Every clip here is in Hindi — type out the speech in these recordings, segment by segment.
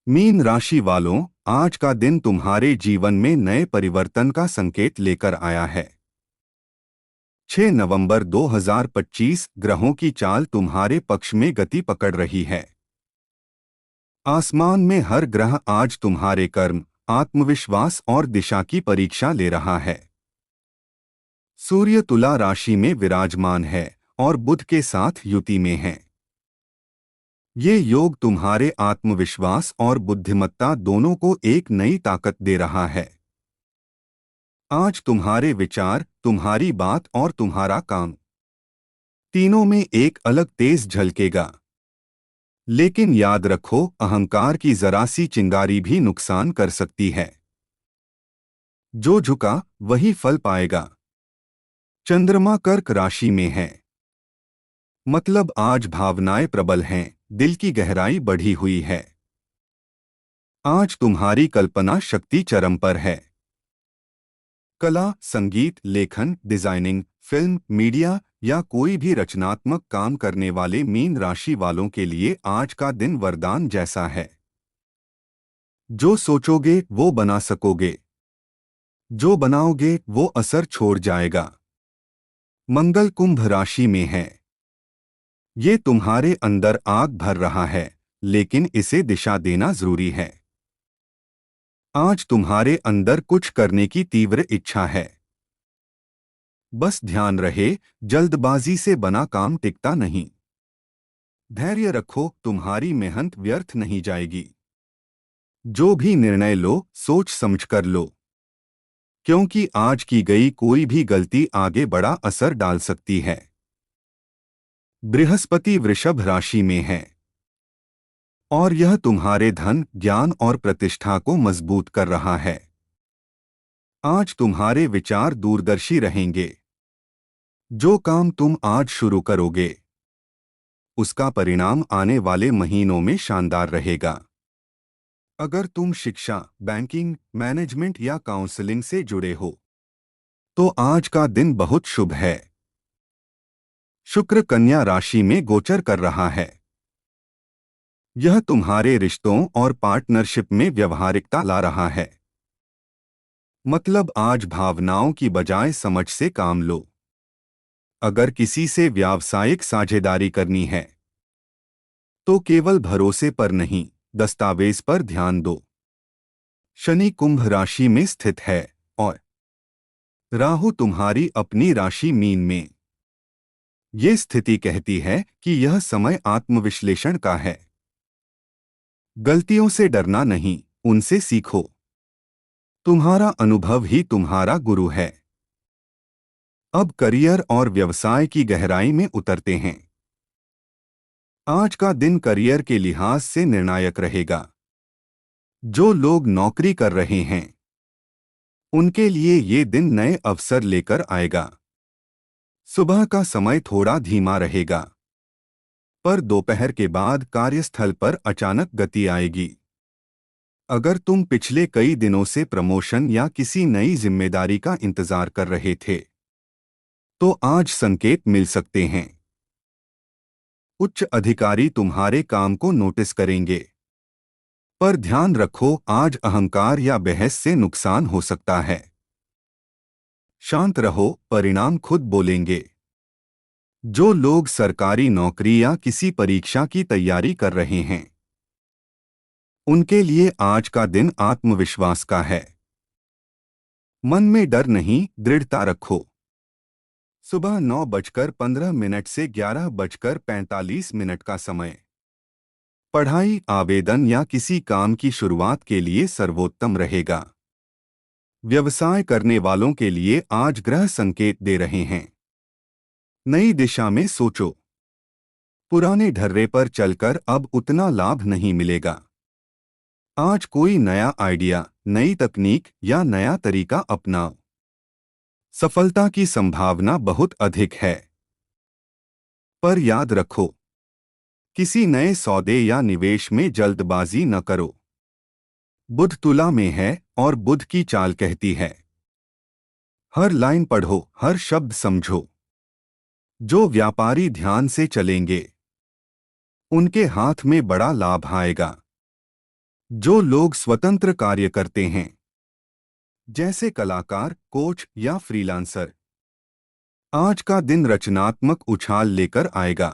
मीन राशि वालों, आज का दिन तुम्हारे जीवन में नए परिवर्तन का संकेत लेकर आया है। 6 नवंबर 2025 ग्रहों की चाल तुम्हारे पक्ष में गति पकड़ रही है। आसमान में हर ग्रह आज तुम्हारे कर्म, आत्मविश्वास और दिशा की परीक्षा ले रहा है। सूर्य तुला राशि में विराजमान है और बुध के साथ युति में है। ये योग तुम्हारे आत्मविश्वास और बुद्धिमत्ता दोनों को एक नई ताकत दे रहा है। आज तुम्हारे विचार, तुम्हारी बात और तुम्हारा काम, तीनों में एक अलग तेज झलकेगा। लेकिन याद रखो, अहंकार की जरा सी चिंगारी भी नुकसान कर सकती है। जो झुका वही फल पाएगा। चंद्रमा कर्क राशि में है, मतलब आज भावनाएं प्रबल हैं, दिल की गहराई बढ़ी हुई है। आज तुम्हारी कल्पना शक्ति चरम पर है। कला, संगीत, लेखन, डिजाइनिंग, फिल्म, मीडिया या कोई भी रचनात्मक काम करने वाले मीन राशि वालों के लिए आज का दिन वरदान जैसा है। जो सोचोगे वो बना सकोगे, जो बनाओगे वो असर छोड़ जाएगा। मंगल कुंभ राशि में है। ये तुम्हारे अंदर आग भर रहा है, लेकिन इसे दिशा देना जरूरी है। आज तुम्हारे अंदर कुछ करने की तीव्र इच्छा है। बस ध्यान रहे, जल्दबाजी से बना काम टिकता नहीं। धैर्य रखो, तुम्हारी मेहनत व्यर्थ नहीं जाएगी। जो भी निर्णय लो, सोच समझकर लो, क्योंकि आज की गई कोई भी गलती आगे बड़ा असर डाल सकती है। बृहस्पति वृषभ राशि में है और यह तुम्हारे धन, ज्ञान और प्रतिष्ठा को मजबूत कर रहा है। आज तुम्हारे विचार दूरदर्शी रहेंगे। जो काम तुम आज शुरू करोगे, उसका परिणाम आने वाले महीनों में शानदार रहेगा। अगर तुम शिक्षा, बैंकिंग, मैनेजमेंट या काउंसलिंग से जुड़े हो, तो आज का दिन बहुत शुभ है। शुक्र कन्या राशि में गोचर कर रहा है। यह तुम्हारे रिश्तों और पार्टनरशिप में व्यवहारिकता ला रहा है। मतलब आज भावनाओं की बजाय समझ से काम लो। अगर किसी से व्यावसायिक साझेदारी करनी है, तो केवल भरोसे पर नहीं, दस्तावेज पर ध्यान दो। शनि कुंभ राशि में स्थित है और राहु तुम्हारी अपनी राशि मीन में। ये स्थिति कहती है कि यह समय आत्मविश्लेषण का है। गलतियों से डरना नहीं, उनसे सीखो। तुम्हारा अनुभव ही तुम्हारा गुरु है। अब करियर और व्यवसाय की गहराई में उतरते हैं। आज का दिन करियर के लिहाज से निर्णायक रहेगा। जो लोग नौकरी कर रहे हैं, उनके लिए ये दिन नए अवसर लेकर आएगा। सुबह का समय थोड़ा धीमा रहेगा, पर दोपहर के बाद कार्यस्थल पर अचानक गति आएगी। अगर तुम पिछले कई दिनों से प्रमोशन या किसी नई जिम्मेदारी का इंतजार कर रहे थे, तो आज संकेत मिल सकते हैं। उच्च अधिकारी तुम्हारे काम को नोटिस करेंगे, पर ध्यान रखो, आज अहंकार या बहस से नुकसान हो सकता है। शांत रहो, परिणाम खुद बोलेंगे। जो लोग सरकारी नौकरी या किसी परीक्षा की तैयारी कर रहे हैं, उनके लिए आज का दिन आत्मविश्वास का है। मन में डर नहीं, दृढ़ता रखो। सुबह 9:15 से 11:45 का समय पढ़ाई, आवेदन या किसी काम की शुरुआत के लिए सर्वोत्तम रहेगा। व्यवसाय करने वालों के लिए आज ग्रह संकेत दे रहे हैं। नई दिशा में सोचो। पुराने ढर्रे पर चलकर अब उतना लाभ नहीं मिलेगा। आज कोई नया आइडिया, नई तकनीक या नया तरीका अपनाओ। सफलता की संभावना बहुत अधिक है। पर याद रखो, किसी नए सौदे या निवेश में जल्दबाजी न करो। बुध तुला में है और बुध की चाल कहती है, हर लाइन पढ़ो, हर शब्द समझो। जो व्यापारी ध्यान से चलेंगे, उनके हाथ में बड़ा लाभ आएगा। जो लोग स्वतंत्र कार्य करते हैं, जैसे कलाकार, कोच या फ्रीलांसर, आज का दिन रचनात्मक उछाल लेकर आएगा।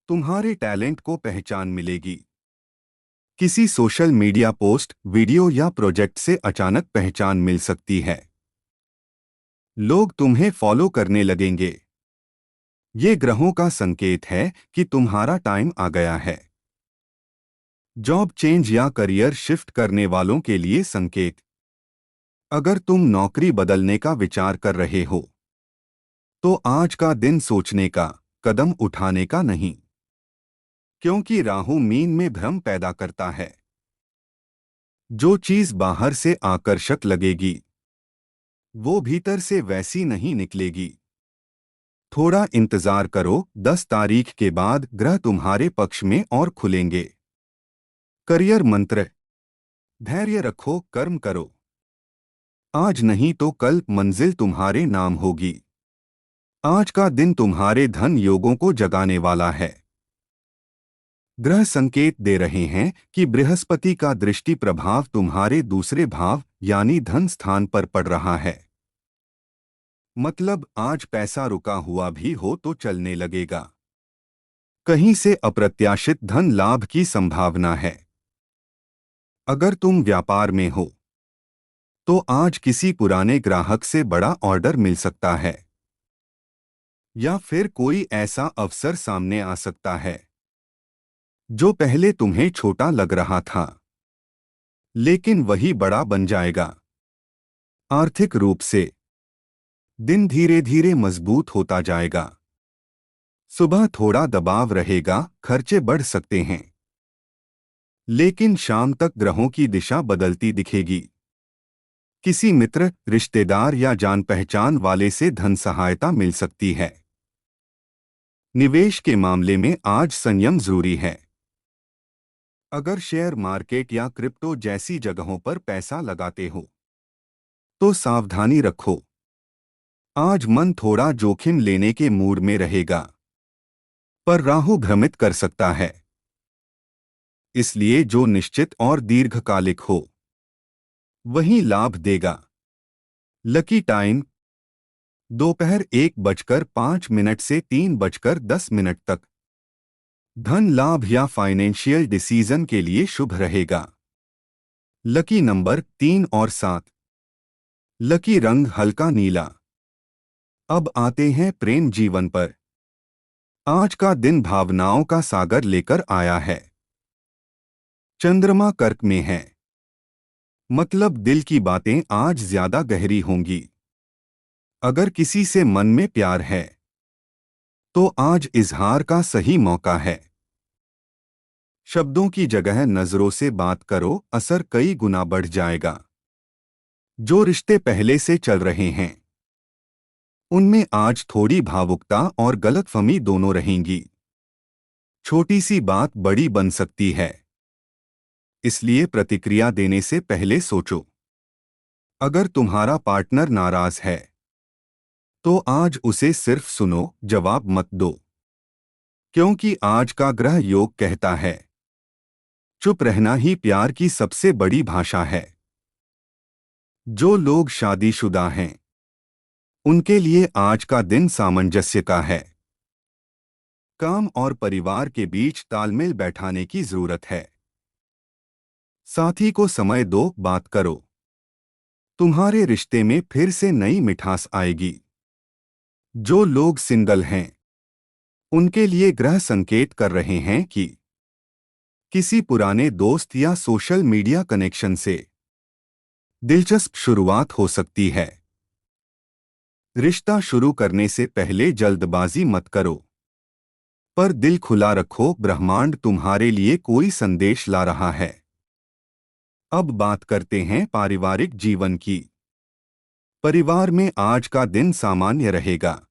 तुम्हारे टैलेंट को पहचान मिलेगी। किसी सोशल मीडिया पोस्ट, वीडियो या प्रोजेक्ट से अचानक पहचान मिल सकती है। लोग तुम्हें फॉलो करने लगेंगे। ये ग्रहों का संकेत है कि तुम्हारा टाइम आ गया है। जॉब चेंज या करियर शिफ्ट करने वालों के लिए संकेत। अगर तुम नौकरी बदलने का विचार कर रहे हो, तो आज का दिन सोचने का, कदम उठाने का नहीं, क्योंकि राहु मीन में भ्रम पैदा करता है। जो चीज बाहर से आकर्षक लगेगी, वो भीतर से वैसी नहीं निकलेगी। थोड़ा इंतजार करो, 10 तारीख के बाद ग्रह तुम्हारे पक्ष में और खुलेंगे। करियर मंत्र। धैर्य रखो, कर्म करो। आज नहीं तो कल मंजिल तुम्हारे नाम होगी। आज का दिन तुम्हारे धन योगों को जगाने वाला है। ग्रह संकेत दे रहे हैं कि बृहस्पति का दृष्टि प्रभाव तुम्हारे दूसरे भाव यानी धन स्थान पर पड़ रहा है। मतलब आज पैसा रुका हुआ भी हो तो चलने लगेगा। कहीं से अप्रत्याशित धन लाभ की संभावना है। अगर तुम व्यापार में हो, तो आज किसी पुराने ग्राहक से बड़ा ऑर्डर मिल सकता है, या फिर कोई ऐसा अवसर सामने आ सकता है जो पहले तुम्हें छोटा लग रहा था, लेकिन वही बड़ा बन जाएगा। आर्थिक रूप से दिन धीरे धीरे मजबूत होता जाएगा। सुबह थोड़ा दबाव रहेगा, खर्चे बढ़ सकते हैं, लेकिन शाम तक ग्रहों की दिशा बदलती दिखेगी। किसी मित्र, रिश्तेदार या जान पहचान वाले से धन सहायता मिल सकती है। निवेश के मामले में आज संयम जरूरी है। अगर शेयर मार्केट या क्रिप्टो जैसी जगहों पर पैसा लगाते हो, तो सावधानी रखो। आज मन थोड़ा जोखिम लेने के मूड में रहेगा, पर राहु भ्रमित कर सकता है। इसलिए जो निश्चित और दीर्घकालिक हो, वही लाभ देगा। लकी टाइम दोपहर 1:05 से 3:10 तक। धन लाभ या फाइनेंशियल डिसीजन के लिए शुभ रहेगा। लकी नंबर 3 और 7। लकी रंग हल्का नीला। अब आते हैं प्रेम जीवन पर। आज का दिन भावनाओं का सागर लेकर आया है। चंद्रमा कर्क में है, मतलब दिल की बातें आज ज्यादा गहरी होंगी। अगर किसी से मन में प्यार है, तो आज इजहार का सही मौका है। शब्दों की जगह नजरों से बात करो, असर कई गुना बढ़ जाएगा। जो रिश्ते पहले से चल रहे हैं, उनमें आज थोड़ी भावुकता और गलतफहमी दोनों रहेंगी। छोटी सी बात बड़ी बन सकती है, इसलिए प्रतिक्रिया देने से पहले सोचो। अगर तुम्हारा पार्टनर नाराज है, तो आज उसे सिर्फ सुनो, जवाब मत दो, क्योंकि आज का ग्रह योग कहता है, चुप रहना ही प्यार की सबसे बड़ी भाषा है। जो लोग शादीशुदा हैं, उनके लिए आज का दिन सामंजस्य का है। काम और परिवार के बीच तालमेल बैठाने की जरूरत है। साथी को समय दो, बात करो। तुम्हारे रिश्ते में फिर से नई मिठास आएगी। जो लोग सिंगल हैं, उनके लिए ग्रह संकेत कर रहे हैं कि किसी पुराने दोस्त या सोशल मीडिया कनेक्शन से दिलचस्प शुरुआत हो सकती है। रिश्ता शुरू करने से पहले जल्दबाजी मत करो, पर दिल खुला रखो, ब्रह्मांड तुम्हारे लिए कोई संदेश ला रहा है। अब बात करते हैं पारिवारिक जीवन की। परिवार में आज का दिन सामान्य रहेगा,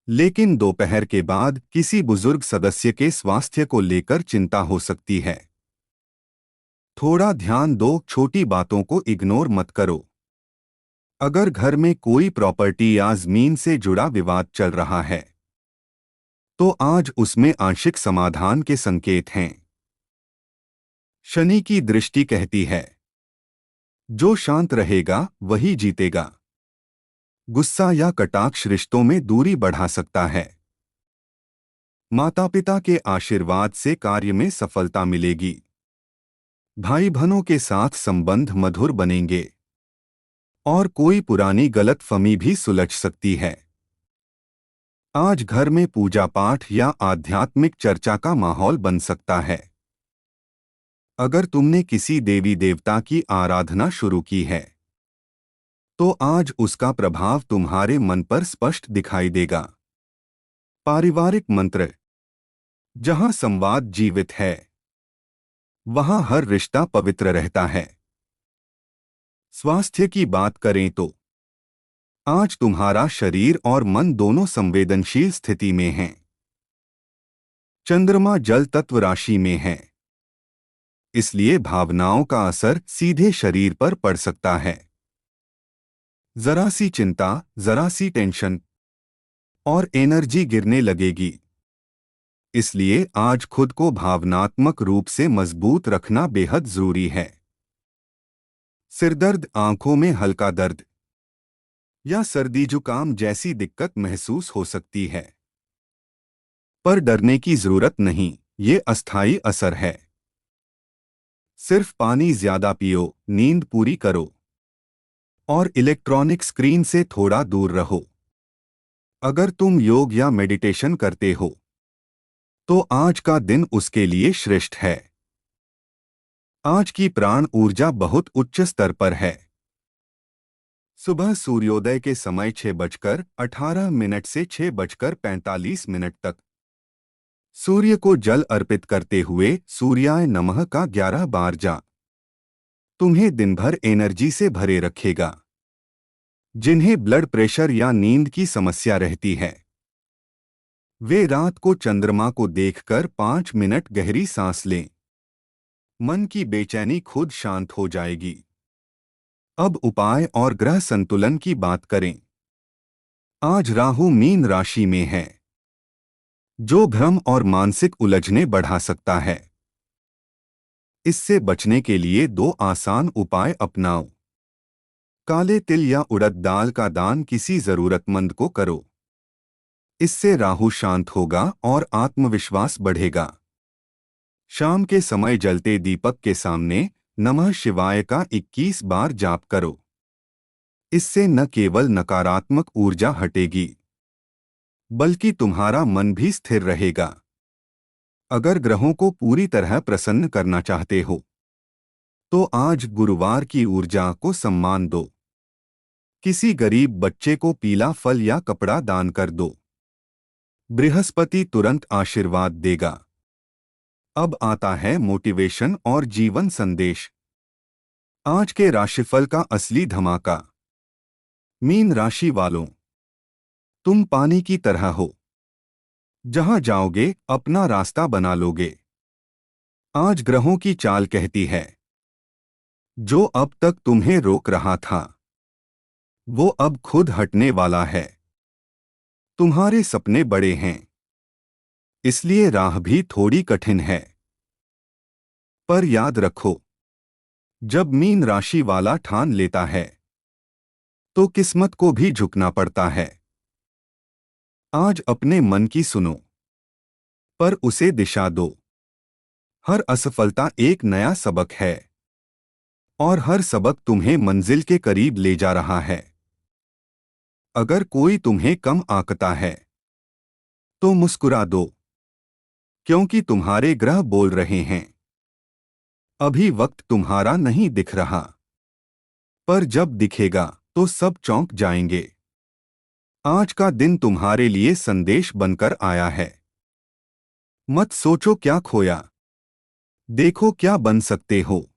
लेकिन दोपहर के बाद किसी बुजुर्ग सदस्य के स्वास्थ्य को लेकर चिंता हो सकती है। थोड़ा ध्यान दो, छोटी बातों को इग्नोर मत करो। अगर घर में कोई प्रॉपर्टी या जमीन से जुड़ा विवाद चल रहा है, तो आज उसमें आंशिक समाधान के संकेत हैं। शनि की दृष्टि कहती है, जो शांत रहेगा वही जीतेगा। गुस्सा या कटाक्ष रिश्तों में दूरी बढ़ा सकता है। माता पिता के आशीर्वाद से कार्य में सफलता मिलेगी। भाई बहनों के साथ संबंध मधुर बनेंगे और कोई पुरानी गलतफहमी भी सुलझ सकती है। आज घर में पूजा पाठ या आध्यात्मिक चर्चा का माहौल बन सकता है। अगर तुमने किसी देवी देवता की आराधना शुरू की है तो आज उसका प्रभाव तुम्हारे मन पर स्पष्ट दिखाई देगा। पारिवारिक मंत्र। जहां संवाद जीवित है वहां हर रिश्ता पवित्र रहता है। स्वास्थ्य की बात करें तो आज तुम्हारा शरीर और मन दोनों संवेदनशील स्थिति में हैं। चंद्रमा जल तत्व राशि में है, इसलिए भावनाओं का असर सीधे शरीर पर पड़ सकता है। जरा सी चिंता, जरा सी टेंशन और एनर्जी गिरने लगेगी। इसलिए आज खुद को भावनात्मक रूप से मजबूत रखना बेहद जरूरी है। सिरदर्द, आंखों में हल्का दर्द या सर्दी जुकाम जैसी दिक्कत महसूस हो सकती है, पर डरने की जरूरत नहीं, ये अस्थायी असर है। सिर्फ पानी ज्यादा पियो, नींद पूरी करो और इलेक्ट्रॉनिक स्क्रीन से थोड़ा दूर रहो। अगर तुम योग या मेडिटेशन करते हो तो आज का दिन उसके लिए श्रेष्ठ है। आज की प्राण ऊर्जा बहुत उच्च स्तर पर है। सुबह सूर्योदय के समय 6:18 से 6:45 तक सूर्य को जल अर्पित करते हुए सूर्याय नमः का 11 बार जाप तुम्हें दिन भर एनर्जी से भरे रखेगा। जिन्हें ब्लड प्रेशर या नींद की समस्या रहती है वे रात को चंद्रमा को देखकर 5 मिनट गहरी सांस लें। मन की बेचैनी खुद शांत हो जाएगी। अब उपाय और ग्रह संतुलन की बात करें। आज राहु मीन राशि में है, जो भ्रम और मानसिक उलझने बढ़ा सकता है। इससे बचने के लिए 2 आसान उपाय अपनाओ। काले तिल या उड़द दाल का दान किसी जरूरतमंद को करो। इससे राहु शांत होगा और आत्मविश्वास बढ़ेगा। शाम के समय जलते दीपक के सामने नमः शिवाय का 21 बार जाप करो। इससे न केवल नकारात्मक ऊर्जा हटेगी बल्कि तुम्हारा मन भी स्थिर रहेगा। अगर ग्रहों को पूरी तरह प्रसन्न करना चाहते हो तो आज गुरुवार की ऊर्जा को सम्मान दो। किसी गरीब बच्चे को पीला फल या कपड़ा दान कर दो। बृहस्पति तुरंत आशीर्वाद देगा। अब आता है मोटिवेशन और जीवन संदेश। आज के राशिफल का असली धमाका। मीन राशि वालों, तुम पानी की तरह हो, जहां जाओगे अपना रास्ता बना लोगे। आज ग्रहों की चाल कहती है, जो अब तक तुम्हें रोक रहा था वो अब खुद हटने वाला है। तुम्हारे सपने बड़े हैं, इसलिए राह भी थोड़ी कठिन है। पर याद रखो, जब मीन राशि वाला ठान लेता है तो किस्मत को भी झुकना पड़ता है। आज अपने मन की सुनो, पर उसे दिशा दो। हर असफलता एक नया सबक है और हर सबक तुम्हें मंजिल के करीब ले जा रहा है। अगर कोई तुम्हें कम आंकता है तो मुस्कुरा दो, क्योंकि तुम्हारे ग्रह बोल रहे हैं, अभी वक्त तुम्हारा नहीं दिख रहा, पर जब दिखेगा तो सब चौंक जाएंगे। आज का दिन तुम्हारे लिए संदेश बनकर आया है। मत सोचो क्या खोया, देखो क्या बन सकते हो।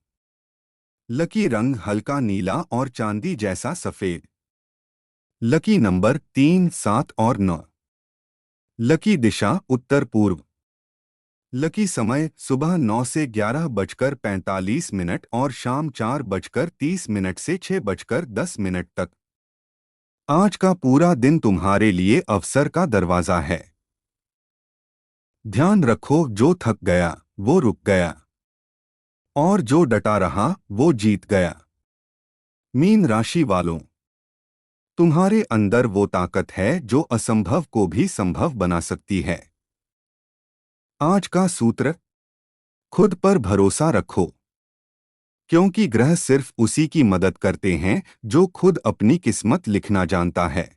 लकी रंग हल्का नीला और चांदी जैसा सफेद। लकी नंबर 3, 7 और 9। लकी दिशा उत्तर पूर्व। लकी समय सुबह 9 से 11:45 और शाम 4:30 से 6:10 तक। आज का पूरा दिन तुम्हारे लिए अवसर का दरवाजा है। ध्यान रखो, जो थक गया वो रुक गया और जो डटा रहा वो जीत गया। मीन राशि वालों, तुम्हारे अंदर वो ताकत है जो असंभव को भी संभव बना सकती है। आज का सूत्र: खुद पर भरोसा रखो, क्योंकि ग्रह सिर्फ उसी की मदद करते हैं जो खुद अपनी किस्मत लिखना जानता है।